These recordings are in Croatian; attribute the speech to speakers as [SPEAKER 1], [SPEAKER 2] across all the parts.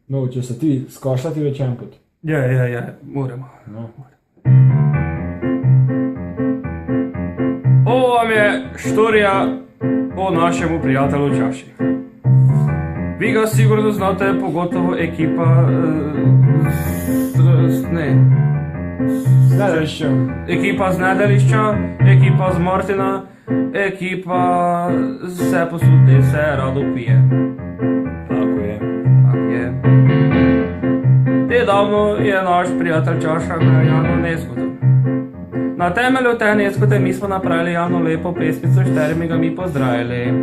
[SPEAKER 1] No, če se ti skošljati već jedan put.
[SPEAKER 2] Ja, moramo.
[SPEAKER 1] No.
[SPEAKER 2] Ovo vam je štorija o našemu prijatelju Čaši. Vi ga sigurno znate, pogotovo ekipa...
[SPEAKER 1] Znadelišća.
[SPEAKER 2] Ekipa z Nedelišća, ekipa z Martina, ekipa se posudi se rado pije.
[SPEAKER 1] Tako je.
[SPEAKER 2] Tak je. Nedavno je naš prijatelj Čaša imel javno neskuto. Na temelju te neskute mi smo napravili javno lepo pesmico, s katerimi ga mi pozdravili.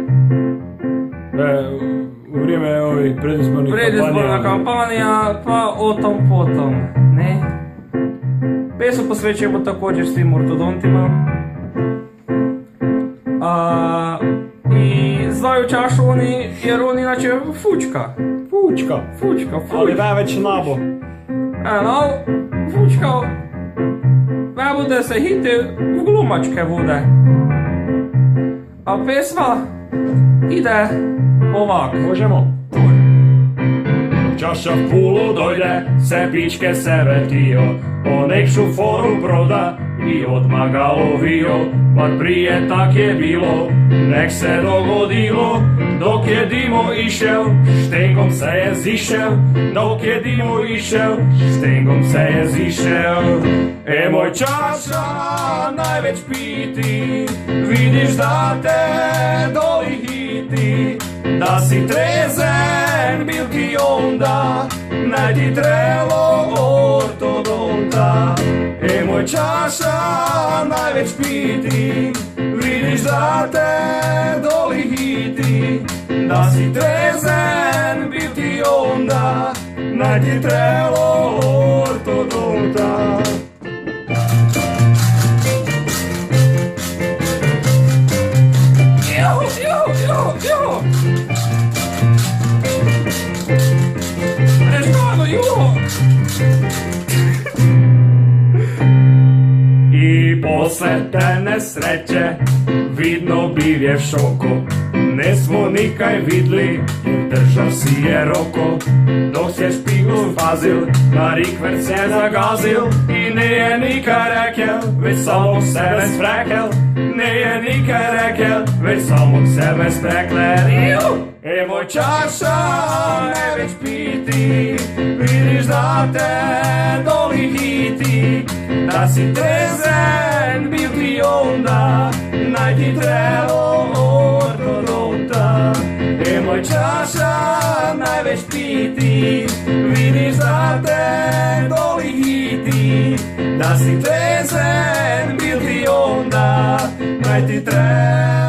[SPEAKER 1] U vrijeme ovih
[SPEAKER 2] predizborna kampanja, pa o tom potom, ne? Pesmu posvećujemo također svim ortodontima. I zvaju Čašu oni, jer on inače fučka. Fučka.
[SPEAKER 1] Ali da već nabo.
[SPEAKER 2] Eno, fučka. Ne bude se hiti v glumačke bude. A pesma ide ovak.
[SPEAKER 1] Možemo.
[SPEAKER 2] Čaša v Pulu dojde, se pičke se vrtijo, po nekšu foru proda i odmah ga lovijo. Pa prije tak je bilo, nek se dogodilo, dok je Dimo išel, štengom se je zišel. Dok je Dimo išel, štengom se je zišel. Moj Čaša najveć piti, vidiš da te doli hiti. Da si trezen bil ti onda, naj ti trelo ortodonta. Moj Čaša najveć piti, vidiš da te doli hiti. Da si trezen bil ti onda, naj ti trelo ortodonta. Jo! I posle te nesreće vidno bil je v šoku. Ne smo nikaj vidli, držal si je roko. Dok se špigl pazil, na rikver se zagazil. I ne je nikaj rekel, već samo sebe sprekel. Ne je nikaj rekel, već samo sebe spekler. Moj Čaša najveć piti, vidiš da te doli hiti. Da si trezen bil ti onda, naj ti trelo ortodonta. Moj Čaša najveć piti, vidiš da te doli hiti. Da si trezen bil ti onda, naj ti trelo